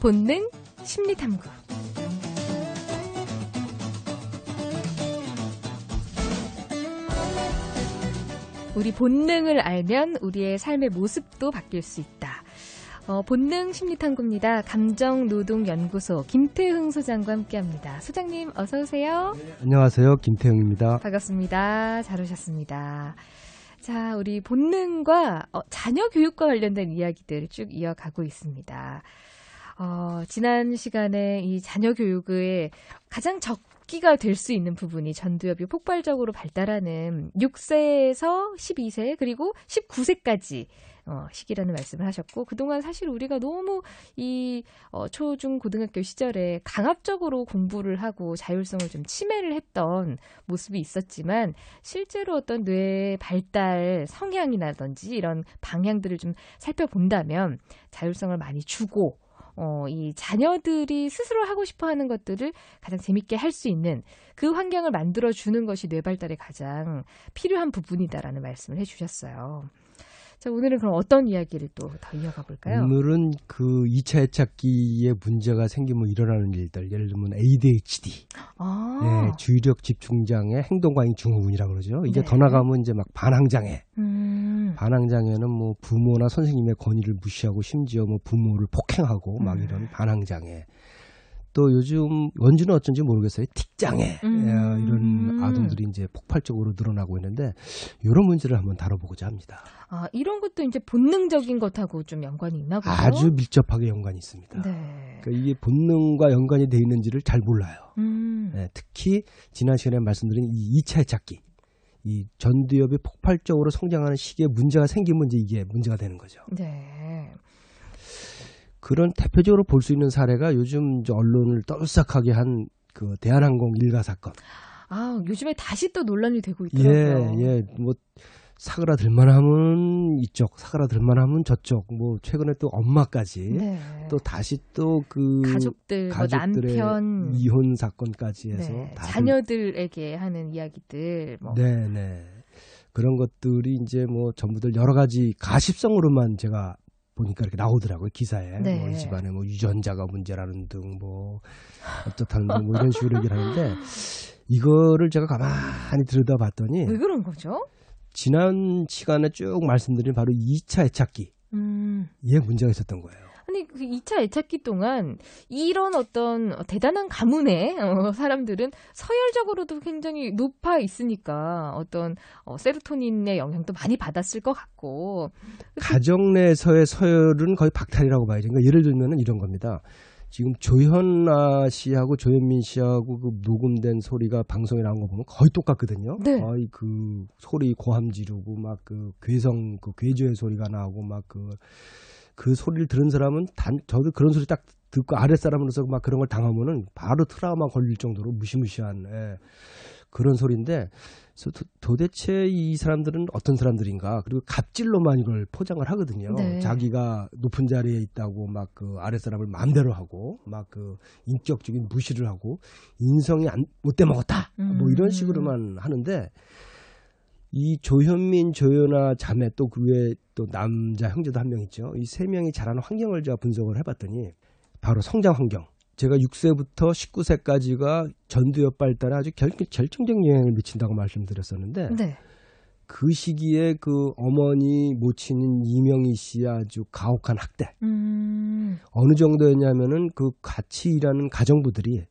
본능 심리탐구. 우리 본능을 알면 우리의 삶의 모습도 바뀔 수 있다. 본능 심리탐구입니다. 감정노동연구소 김태흥 소장과 함께합니다. 소장님 어서 오세요. 네, 안녕하세요. 김태흥입니다. 반갑습니다. 잘 오셨습니다. 자, 우리 본능과 자녀 교육과 관련된 이야기들 쭉 이어가고 있습니다. 지난 시간에 이 자녀 교육의 가장 적기가 될 수 있는 부분이 전두엽이 폭발적으로 발달하는 6세에서 12세 그리고 19세까지 시기라는 말씀을 하셨고, 그동안 사실 우리가 너무 이 초중 고등학교 시절에 강압적으로 공부를 하고 자율성을 좀 침해를 했던 모습이 있었지만, 실제로 어떤 뇌의 발달 성향이라든지 이런 방향들을 좀 살펴본다면 자율성을 많이 주고 이 자녀들이 스스로 하고 싶어 하는 것들을 가장 재밌게 할 수 있는 그 환경을 만들어주는 것이 뇌 발달에 가장 필요한 부분이다라는 말씀을 해주셨어요. 자, 오늘은 그럼 어떤 이야기를 또 더 이어가 볼까요? 오늘은 그 2차 애착기에 문제가 생기면 일어나는 일들, 예를 들면 ADHD, 네, 주의력 집중장애, 행동과잉 증후군이라고 그러죠. 이게 네. 더 나가면 이제 막 반항장애. 반항장애는 뭐 부모나 선생님의 권위를 무시하고 심지어 뭐 부모를 폭행하고 막 이런 반항장애. 또 요즘 원주는 어쩐지 모르겠어요. 틱장애. 이런 아동들이 이제 폭발적으로 늘어나고 있는데, 이런 문제를 한번 다뤄보고자 합니다. 아, 이런 것도 이제 본능적인 것하고 좀 연관이 있나 보죠? 아주 밀접하게 연관이 있습니다. 네. 그러니까 이게 본능과 연관이 돼 있는지를 잘 몰라요. 네, 특히 지난 시간에 말씀드린 이 2차 애착기, 이 전두엽이 폭발적으로 성장하는 시기에 문제가 생기면 이제 이게 문제가 되는 거죠. 네. 그런 대표적으로 볼 수 있는 사례가 요즘 이제 언론을 떠들썩하게 한 그 대한항공 일가 사건. 아, 요즘에 다시 또 논란이 되고 있더라고요. 예, 뭐 사그라들만 하면 이쪽, 사그라들만 하면 저쪽, 뭐 최근에 또 엄마까지, 네. 또 다시 또 그 가족들의 남편, 이혼 사건까지 해서 네. 자녀들에게 하는 이야기들. 뭐. 네. 그런 것들이 이제 뭐 전부들 여러 가지 가십성으로만 제가 보니까 이렇게 나오더라고요, 기사에. 네. 뭐 이 집안에 뭐 유전자가 문제라는 등 뭐 어떻다는 등 뭐 이런 식으로 얘기를 하는데, 이거를 제가 가만히 들여다봤더니 왜 그런 거죠? 지난 시간에 쭉 말씀드린 바로 2차 애착기. 에 문제가 있었던 거예요. 아니, 그 2차 애착기 동안 이런 어떤 대단한 가문의 사람들은 서열적으로도 굉장히 높아 있으니까 어떤 세로토닌의 영향도 많이 받았을 것 같고. 가정 내에서의 서열은 거의 박탈이라고 봐야죠. 그러니까 예를 들면 이런 겁니다. 지금 조현아 씨하고 조현민 씨하고 그 녹음된 소리가 방송에 나온 거 보면 거의 똑같거든요. 네. 거의 그 소리 고함 지르고 막 그 괴성, 그 괴조의 소리가 나오고 막 그 소리를 들은 사람은 저도 그런 소리 딱 듣고 아랫사람으로서 막 그런 걸 당하면은 바로 트라우마 걸릴 정도로 무시무시한 그런 소리인데, 도대체 이 사람들은 어떤 사람들인가? 그리고 갑질로만 이걸 포장을 하거든요. 네. 자기가 높은 자리에 있다고 막 그 아랫사람을 마음대로 하고 막 그 인격적인 무시를 하고 인성이 못돼 먹었다. 뭐 이런 식으로만 하는데, 이 조현민, 조연아 자매 또 그 외에 또 남자 형제도 한 명 있죠. 이 세 명이 자라는 환경을 제가 분석을 해봤더니 바로 성장 환경. 제가 6세부터 19세까지가 전두엽 발달에 아주 결정적인 영향을 미친다고 말씀드렸었는데, 네. 그 시기에 그 어머니 모친인 이명희 씨의 아주 가혹한 학대. 어느 정도였냐면은 그 같이 일하는 가정부들이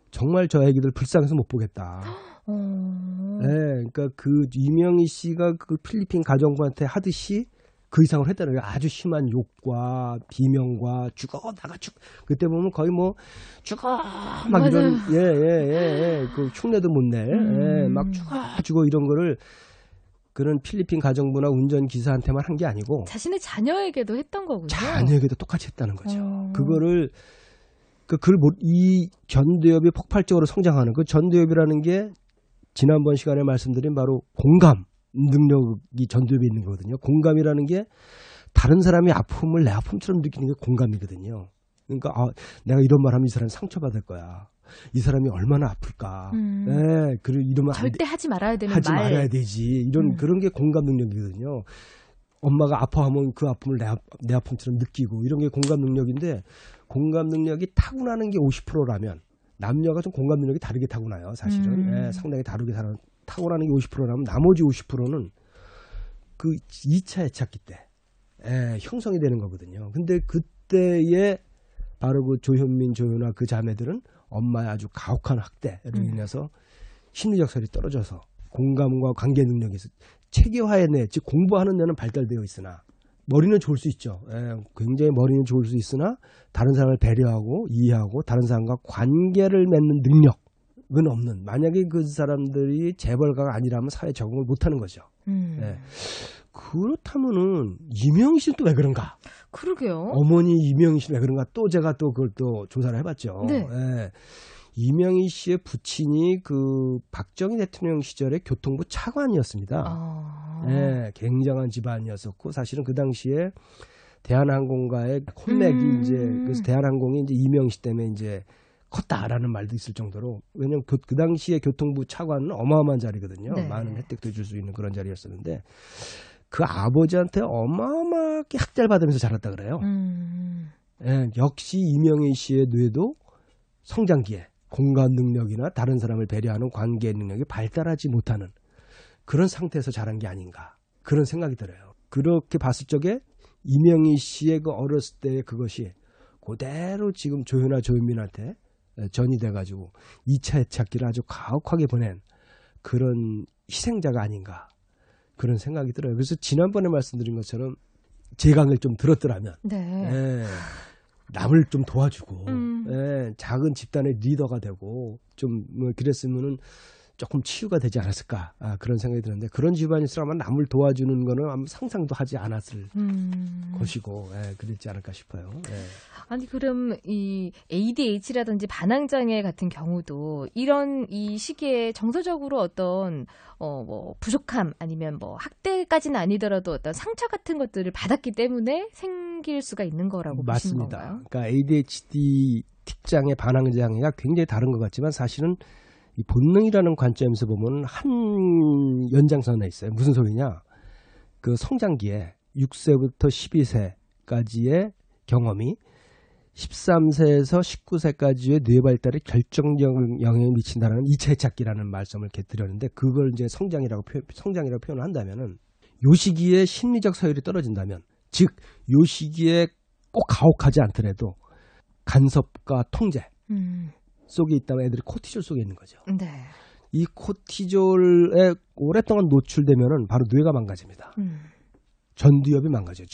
정말 저 애기들 불쌍해서 못 보겠다. 네, 그러니까 그 이명희 씨가 그 필리핀 가정부한테 하듯이 그 이상을 했다는 거예요. 아주 심한 욕과 비명과 죽어 나가 죽. 그때 보면 거의 뭐 죽어 막 맞아요. 이런 그 흉내도 못 낼, 막 죽어 이런 거를 그런 필리핀 가정부나 운전 기사한테만 한 게 아니고 자신의 자녀에게도 했던 거군요. 자녀에게도 똑같이 했다는 거죠. 그거를 이 전두엽이 폭발적으로 성장하는 그 전두엽이라는 게 지난번 시간에 말씀드린 바로 공감 능력이 전두엽에 있는 거거든요. 공감이라는 게 다른 사람이 아픔을 내 아픔처럼 느끼는 게 공감이거든요. 그러니까 내가 이런 말 하면 이 사람이 상처받을 거야. 이 사람이 얼마나 아플까. 예, 그리고 이러면 절대 하지 말아야 되는 하지 말. 말아야 되지. 이런 그런 게 공감 능력이거든요. 엄마가 아파하면 그 아픔을 내 아픔처럼 느끼고 이런 게 공감 능력인데 공감 능력이 타고나는 게 50%라면 남녀가 좀 공감 능력이 다르게 타고나요. 사실은 예, 상당히 다르게 타고나는 게 50%라면 나머지 50%는 그 2차 애착기 때 형성이 되는 거거든요. 근데 그때에 바로 그 조현민, 조현아 그 자매들은 엄마의 아주 가혹한 학대로 인해서 심리적 설이 떨어져서 공감과 관계 능력이 체계화의 뇌, 즉 공부하는 뇌는 발달되어 있으나 머리는 좋을 수 있죠. 굉장히 머리는 좋을 수 있으나 다른 사람을 배려하고 이해하고 다른 사람과 관계를 맺는 능력은 없는. 만약에 그 사람들이 재벌가가 아니라면 사회에 적응을 못하는 거죠. 그렇다면은 이명희 씨는 또 왜 그런가? 그러게요. 어머니 이명희 씨는 왜 그런가? 또 제가 또 그걸 또 조사를 해봤죠. 네. 이명희 씨의 부친이 그 박정희 대통령 시절에 교통부 차관이었습니다. 굉장한 집안이었었고 사실은 그 당시에 대한항공과의 콤맥이 이제 그래서 대한항공이 이제 이명희 씨 때문에 이제 컸다라는 말도 있을 정도로 왜냐면 그 당시에 교통부 차관은 어마어마한 자리거든요. 네. 많은 혜택도 줄 수 있는 그런 자리였었는데 그 아버지한테 어마어마하게 학대를 받으면서 자랐다 그래요. 역시 이명희 씨의 뇌도 성장기에 공감 능력이나 다른 사람을 배려하는 관계 능력이 발달하지 못하는 그런 상태에서 자란 게 아닌가 그런 생각이 들어요. 그렇게 봤을 적에 이명희 씨의 그 어렸을 때의 그것이 그대로 지금 조현아 조현민한테 전이 돼가지고 2차 애착기를 아주 가혹하게 보낸 그런 희생자가 아닌가 그런 생각이 들어요. 그래서 지난번에 말씀드린 것처럼 제 강을 좀 들었더라면 남을 좀 도와주고 작은 집단의 리더가 되고 좀 뭐 그랬으면은 조금 치유가 되지 않았을까 그런 생각이 드는데 그런 집안일수라면 남을 도와주는 거는 아마 상상도 하지 않았을 것이고 그랬지 않을까 싶어요. 아니 그럼 이 ADH라든지 반항장애 같은 경우도 이런 이 시기에 정서적으로 어떤 뭐 부족함 아니면 뭐 학대까지는 아니더라도 어떤 상처 같은 것들을 받았기 때문에 생길 수가 있는 거라고 보시는 맞습니다. 건가요? 그러니까 ADHD 특장애 반항장애가 굉장히 다른 것 같지만 사실은 이 본능이라는 관점에서 보면 한 연장선에 있어요. 무슨 소리냐? 그 성장기에 6세부터 12세까지의 경험이 13세에서 19세까지의 뇌 발달에 결정적 영향을 미친다는 2차 애착기라는 말씀을 이렇게 드렸는데 그걸 이제 성장이라고 표현을 한다면은 요 시기에 심리적 서열이 떨어진다면 즉 요 시기에 꼭 가혹하지 않더라도 간섭과 통제 속에 있다면 애들이 코티졸 속에 있는 거죠. 네. 이 코티졸에 오랫동안 노출되면은 바로 뇌가 망가집니다. 전두엽이 망가져요.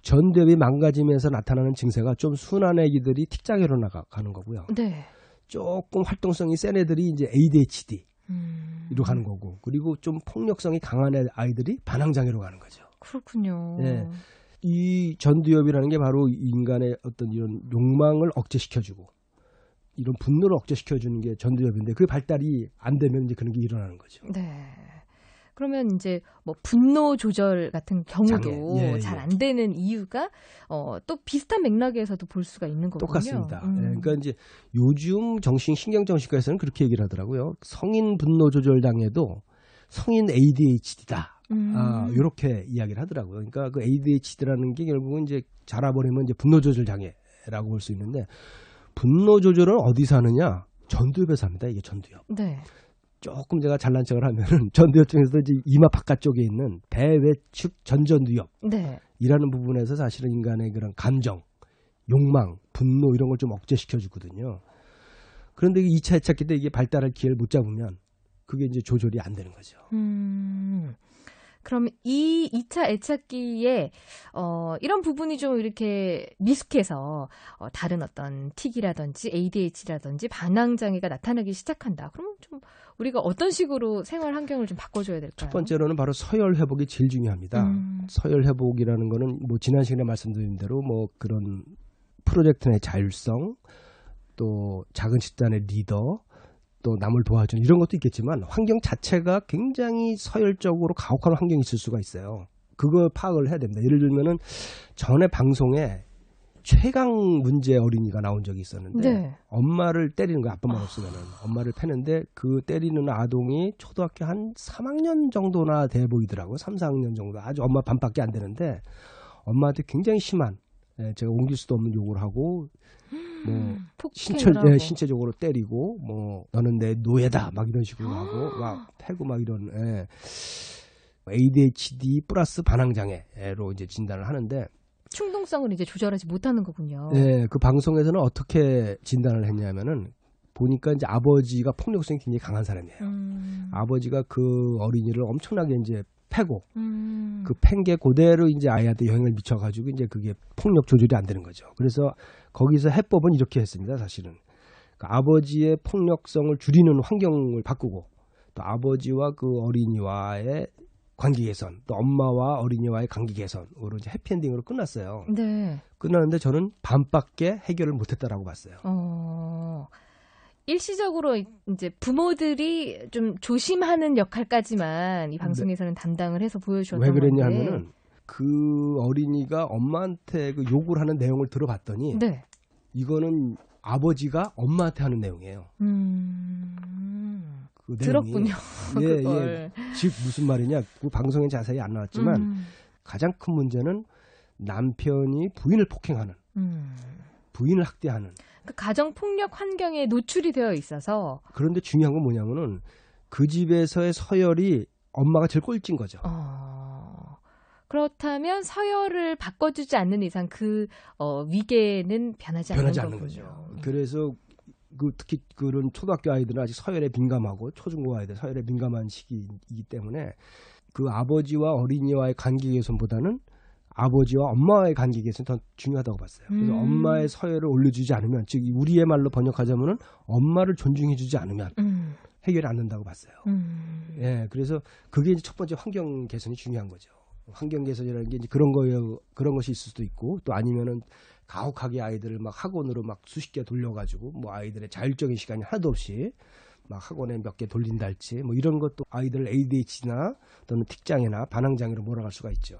전두엽이 망가지면서 나타나는 증세가 좀 순한 애기들이 틱장애로 나가는 거고요. 네. 조금 활동성이 센 애들이 이제 ADHD로 가는 거고, 그리고 좀 폭력성이 강한 아이들이 반항장애로 가는 거죠. 그렇군요. 네. 이 전두엽이라는 게 바로 인간의 어떤 이런 욕망을 억제시켜주고 이런 분노를 억제시켜주는 게 전두엽인데 그 발달이 안 되면 이제 그런 게 일어나는 거죠. 네. 그러면 이제 뭐 분노 조절 같은 경우도 잘 안 되는 이유가 또 비슷한 맥락에서도 볼 수가 있는 거군요. 똑같습니다. 그러니까 이제 요즘 신경정신과에서는 그렇게 얘기를 하더라고요. 성인 분노 조절 장애도 성인 ADHD다. 이렇게 이야기를 하더라고요. 그러니까 그 ADHD라는 게 결국은 이제 자라버리면 이제 분노 조절 장애라고 볼 수 있는데 분노 조절은 어디서 하느냐? 전두엽에서 합니다. 이게 전두엽. 네. 조금 제가 잘난 척을 하면은 전두엽 중에서도 이제 이마 바깥쪽에 있는 배외축 전전두엽. 네. 이라는 부분에서 사실은 인간의 그런 감정, 욕망, 분노 이런 걸 좀 억제시켜 주거든요. 그런데 2차 애착기 때 이게 발달할 기회를 못 잡으면 그게 이제 조절이 안 되는 거죠. 그럼 이 2차 애착기에 이런 부분이 좀 이렇게 미숙해서 다른 어떤 틱이라든지 ADHD라든지 반항장애가 나타나기 시작한다. 그럼 좀 우리가 어떤 식으로 생활 환경을 좀 바꿔줘야 될까요? 첫 번째로는 바로 서열 회복이 제일 중요합니다. 서열 회복이라는 거는 뭐 지난 시간에 말씀드린 대로 뭐 그런 프로젝트 내 자율성, 또 작은 집단의 리더, 또 남을 도와주는 이런 것도 있겠지만 환경 자체가 굉장히 서열적으로 가혹한 환경이 있을 수가 있어요. 그걸 파악을 해야 됩니다. 예를 들면은 전에 방송에 최강 문제 어린이가 나온 적이 있었는데 네. 엄마를 때리는 거야. 아빠만 없으면은 엄마를 패는데 그 때리는 아동이 초등학교 한 3학년 정도나 돼 보이더라고요. 3, 4학년 정도. 아주 엄마 반밖에 안 되는데 엄마한테 굉장히 심한 제가 옮길 수도 없는 욕을 하고 뭐 폭행을 하고. 신체적으로 때리고 뭐 너는 내 노예다 막 이런 식으로 하고 막 패고 막 이런 ADHD 플러스 반항장애로 이제 진단을 하는데 충동성을 이제 조절하지 못하는 거군요. 네, 그 방송에서는 어떻게 진단을 했냐면은 보니까 이제 아버지가 폭력성이 굉장히 강한 사람이에요. 아버지가 그 어린이를 엄청나게 이제 패고 그 팬 게 그대로 이제 아이한테 영향을 미쳐가지고 이제 그게 폭력 조절이 안 되는 거죠. 그래서 거기서 해법은 이렇게 했습니다. 사실은 그 아버지의 폭력성을 줄이는 환경을 바꾸고 또 아버지와 그 어린이와의 관계 개선, 또 엄마와 어린이와의 관계 개선으로 이제 해피엔딩으로 끝났어요. 네. 끝났는데 저는 반밖에 해결을 못했다라고 봤어요. 일시적으로 이제 부모들이 좀 조심하는 역할까지만 이 방송에서는 담당을 해서 보여주었던 왜 건데. 그랬냐 하면은 그 어린이가 엄마한테 그 욕을 하는 내용을 들어봤더니 네. 이거는 아버지가 엄마한테 하는 내용이에요. 그 내용이. 들었군요. 예, 그걸. 예. 즉 무슨 말이냐? 그 방송에 자세히 안 나왔지만 가장 큰 문제는 남편이 부인을 폭행하는, 부인을 학대하는. 그 가정 폭력 환경에 노출이 되어 있어서. 그런데 중요한 건 뭐냐면은 그 집에서의 서열이 엄마가 제일 꼴찌인 거죠. 그렇다면 서열을 바꿔주지 않는 이상 그 위계는 변하지 않는 거죠. 거군요. 그래서 특히 그런 초등학교 아이들은 아직 서열에 민감하고 초중고 아이들 서열에 민감한 시기이기 때문에 그 아버지와 어린이와의 관계 개선보다는 아버지와 엄마와의 관계 개선이 더 중요하다고 봤어요. 그래서 엄마의 서열을 올려주지 않으면, 즉 우리의 말로 번역하자면은 엄마를 존중해주지 않으면 해결이 안 된다고 봤어요. 예, 그래서 그게 이제 첫 번째 환경 개선이 중요한 거죠. 환경 개선이라는 게 이제 그런 것이 있을 수도 있고 또 아니면은 가혹하게 아이들을 막 학원으로 막 수십 개 돌려가지고 뭐 아이들의 자율적인 시간이 하나도 없이 막 학원에 몇 개 돌린달지 뭐 이런 것도 아이들 ADHD나 또는 틱장애나 반항장애로 몰아갈 수가 있죠.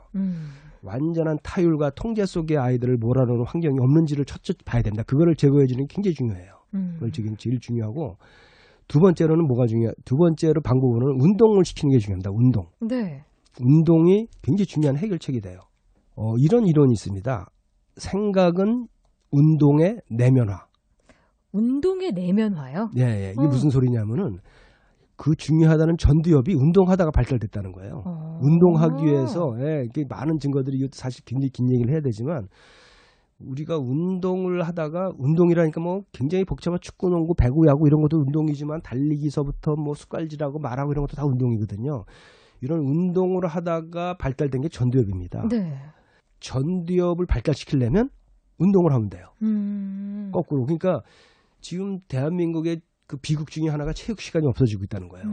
완전한 타율과 통제 속의 아이들을 몰아넣는 환경이 없는지를 첫째 봐야 됩니다. 그거를 제거해주는 게 굉장히 중요해요. 그걸 지금 제일 중요하고 두 번째로는 뭐가 두 번째로 방법으로는 운동을 시키는 게 중요합니다. 운동. 네. 운동이 굉장히 중요한 해결책이 돼요. 이런 이론이 있습니다. 생각은 운동의 내면화. 운동의 내면화요? 예, 예. 이게 무슨 소리냐면은 그 중요하다는 전두엽이 운동하다가 발달됐다는 거예요. 운동하기 위해서 이게 많은 증거들이 이것도 사실 굉장히 긴 얘기를 해야 되지만 우리가 운동을 하다가 운동이라니까 뭐 굉장히 복잡한 축구, 농구, 배구, 야구 이런 것도 운동이지만 달리기서부터 뭐 숟갈질하고 말하고 이런 것도 다 운동이거든요. 이런 운동을 하다가 발달된 게 전두엽입니다. 네. 전두엽을 발달시키려면 운동을 하면 돼요. 거꾸로. 그러니까 지금 대한민국의 그 비극 중에 하나가 체육 시간이 없어지고 있다는 거예요.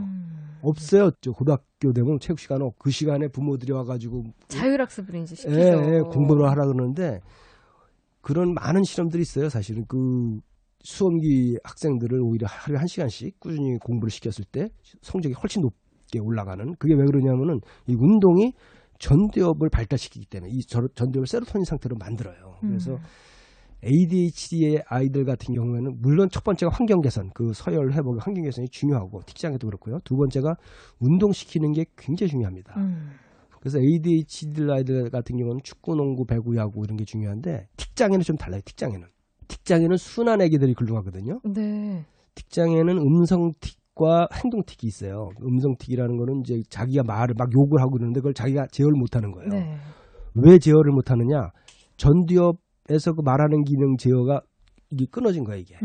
없어요. 고등학교 되면 체육 시간 그 시간에 부모들이 와가지고 자율학습을 이제 시키죠. 공부를 하라 그러는데 그런 많은 실험들이 있어요. 사실은 그 수험기 학생들을 오히려 하루에 1시간씩 꾸준히 공부를 시켰을 때 성적이 훨씬 높게 올라가는. 그게 왜 그러냐면은 이 운동이 전두엽을 발달시키기 때문에 이 전두엽을 세로토닌 상태로 만들어요. 그래서 ADHD의 아이들 같은 경우에는 물론 첫 번째가 환경 개선, 그 서열 회복, 환경 개선이 중요하고 틱장애도 그렇고요. 두 번째가 운동시키는 게 굉장히 중요합니다. 그래서 ADHD 아이들 같은 경우는 축구, 농구, 배구, 야구 이런 게 중요한데 틱장애는 좀 달라요. 틱장애는 순한 애기들이 글루하거든요. 네. 틱장애는 음성틱과 행동틱이 있어요. 음성틱이라는 거는 이제 자기가 말을 막 욕을 하고 그러는데 그걸 자기가 제어를 못하는 거예요. 네. 왜 제어를 못하느냐? 전두엽에서 그 말하는 기능 제어가 이게 끊어진 거예요, 이게.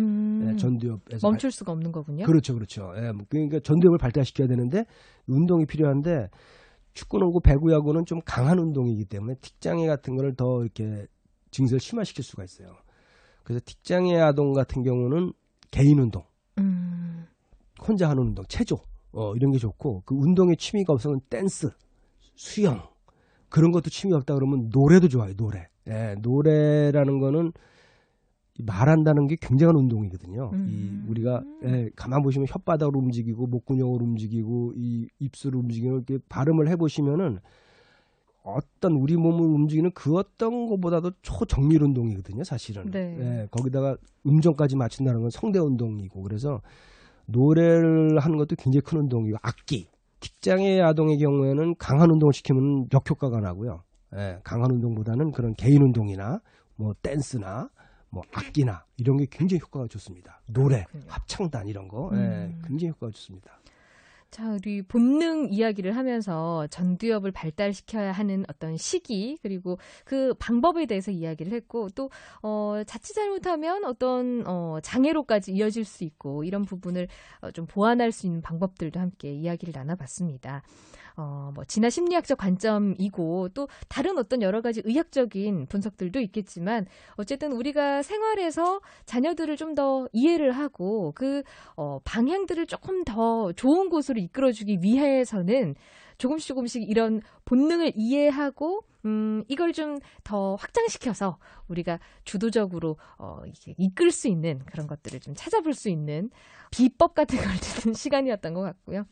전두엽에서 멈출 수가 없는 거군요. 그렇죠. 예, 그러니까 전두엽을 발달시켜야 되는데 운동이 필요한데 축구, 농구, 배구, 야구는 좀 강한 운동이기 때문에 틱장애 같은 거를 더 이렇게 증세를 심화시킬 수가 있어요. 그래서 틱장애 아동 같은 경우는 개인 운동, 혼자 하는 운동, 체조 이런 게 좋고 그 운동에 취미가 없으면 댄스, 수영 그런 것도 취미가 없다 그러면 노래도 좋아요. 노래. 예, 노래라는 거는 말한다는 게 굉장한 운동이거든요. 우리가 가만 보시면 혓바닥으로 움직이고 목구멍으로 움직이고 이 입술을 움직이고 이렇게 발음을 해보시면은 어떤 우리 몸을 움직이는 그 어떤 것보다도 초정밀 운동이거든요, 사실은. 네. 예, 거기다가 음정까지 맞춘다는 건 성대 운동이고 그래서 노래를 하는 것도 굉장히 큰 운동이고 악기. 직장의 아동의 경우에는 강한 운동을 시키면 역효과가 나고요. 예, 강한 운동보다는 그런 개인 운동이나 뭐 댄스나 뭐 악기나 이런 게 굉장히 효과가 좋습니다. 노래, 그렇군요. 합창단 이런 거 예, 굉장히 효과가 좋습니다. 자, 우리 본능 이야기를 하면서 전두엽을 발달시켜야 하는 어떤 시기 그리고 그 방법에 대해서 이야기를 했고 또 자칫 잘못하면 어떤 장애로까지 이어질 수 있고 이런 부분을 좀 보완할 수 있는 방법들도 함께 이야기를 나눠봤습니다. 뭐 진화 심리학적 관점이고 또 다른 어떤 여러 가지 의학적인 분석들도 있겠지만 어쨌든 우리가 생활에서 자녀들을 좀 더 이해를 하고 그 방향들을 조금 더 좋은 곳으로 이끌어주기 위해서는 조금씩 이런 본능을 이해하고 이걸 좀 더 확장시켜서 우리가 주도적으로 이렇게 이끌 수 있는 그런 것들을 좀 찾아볼 수 있는 비법 같은 걸 듣는 시간이었던 것 같고요.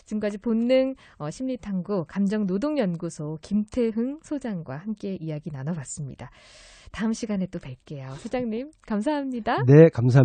지금까지 본능 심리탐구 감정노동연구소 김태흥 소장과 함께 이야기 나눠봤습니다. 다음 시간에 또 뵐게요. 소장님 감사합니다. 네, 감사합니다.